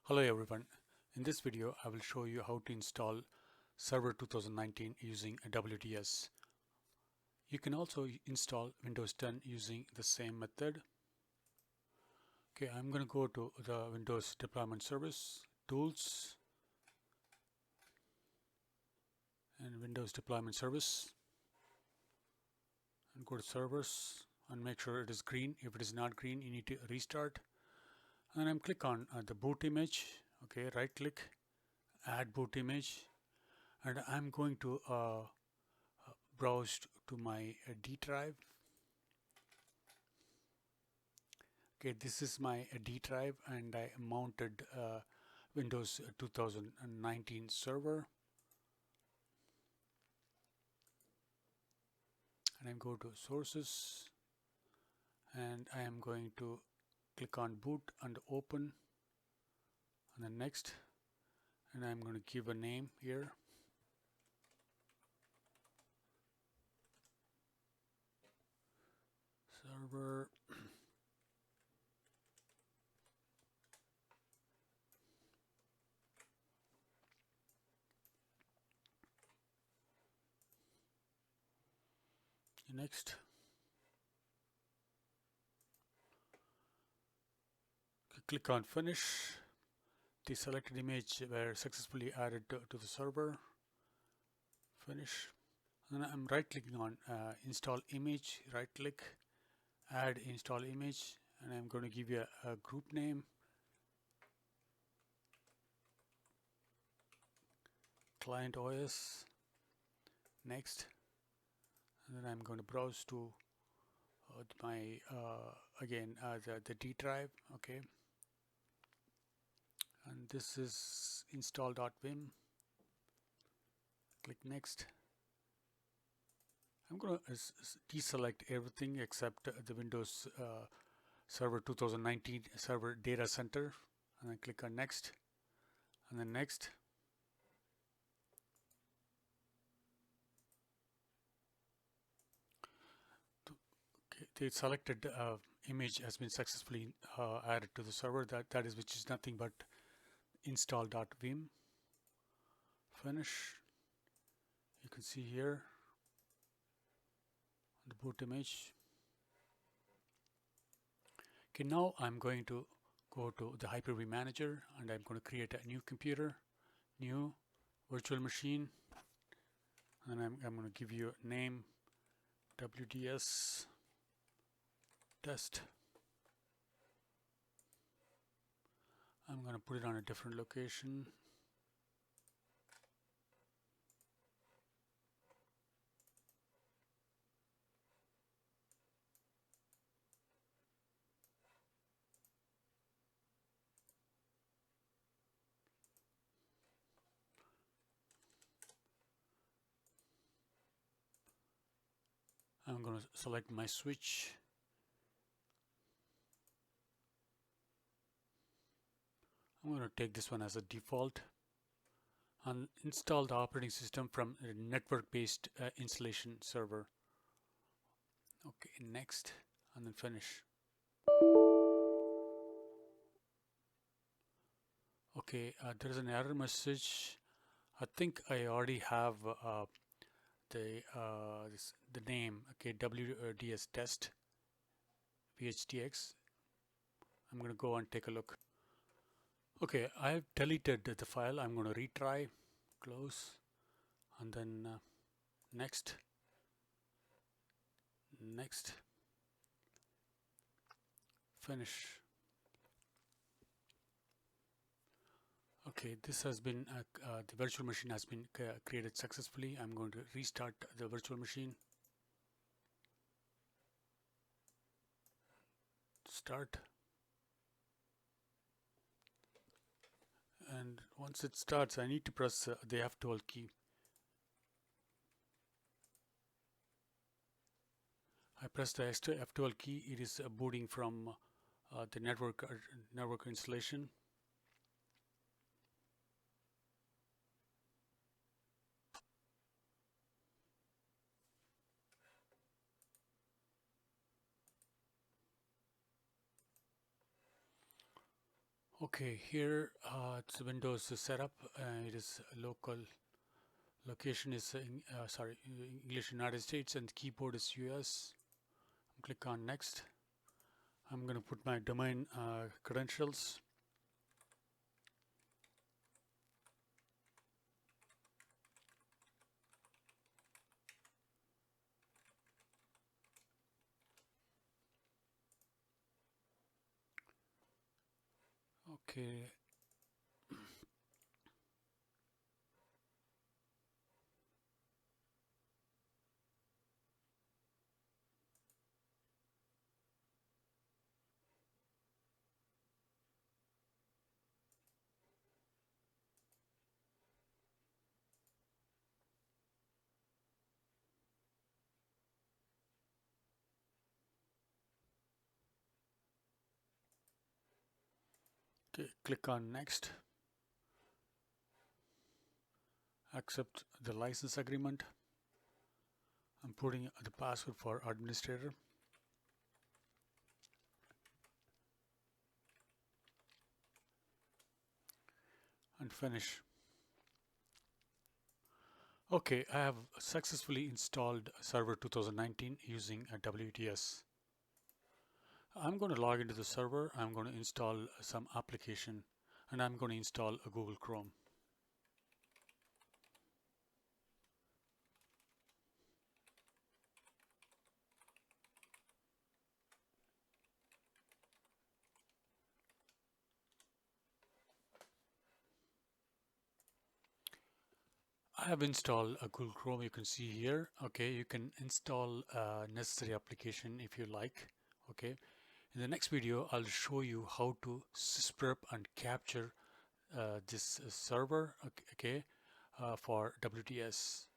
Hello everyone. In this video, I will show you how to install Server 2019 using WDS. You can also install Windows 10 using the same method. Okay, I'm going to go to the Windows Deployment Service, Tools, and Windows Deployment Service, and go to Servers and make sure it is green. If it is not green, you need to restart. And I'm click on the boot image. Okay, right click, add boot image, and I'm going to browse to my D drive. Okay, this is my D drive and I mounted Windows 2019 server, and I go to sources and I am going to click on boot and open and then next, and I'm going to give a name here. Server next. Click on finish. The selected image were successfully added to the server. Finish. And I'm right clicking on install image, right click, add install image, and I'm going to give you a group name, client OS, next, and then I'm going to browse to my again the D drive. Okay, and this is install.vim. Click next. I'm going to deselect everything except the Windows Server 2019 Server Data Center, and then click on next, and then next. Okay, the selected image has been successfully added to the server. That is, which is nothing but install.vim. Finish. You can see here the boot image. Okay, now I'm going to go to the Hyper-V Manager and I'm going to create a new computer, new virtual machine, and I'm going to give you a name, WDS test. I'm going to put it on a different location. I'm going to select my switch. I'm going to take this one as a default and install the operating system from a network-based installation server. Okay, next, and then finish. Okay, there is an error message. I think I already have the name. Okay, WDS test VHTX. I'm going to go and take a look. Okay, I have deleted the file. I'm going to retry, close, and then next, next, finish. Okay, this has been the virtual machine has been created successfully. I'm going to restart the virtual machine. Start. And once it starts, I need to press the F12 key. I press the F12 key. It is booting from the network installation. Okay. Okay, here it's Windows setup. It is local location is English United States, and the keyboard is US. Click on next. I'm going to put my domain credentials. Okay. Okay, click on next. Accept the license agreement. I'm putting the password for administrator. And finish. Okay, I have successfully installed Server 2019 using a WTS. I'm going to log into the server. I'm going to install some application, and I'm going to install a Google Chrome. I have installed a Google Chrome. You can see here. Okay, you can install necessary application if you like. Okay, in the next video, I'll show you how to sysprep and capture this server. Okay, for WTS.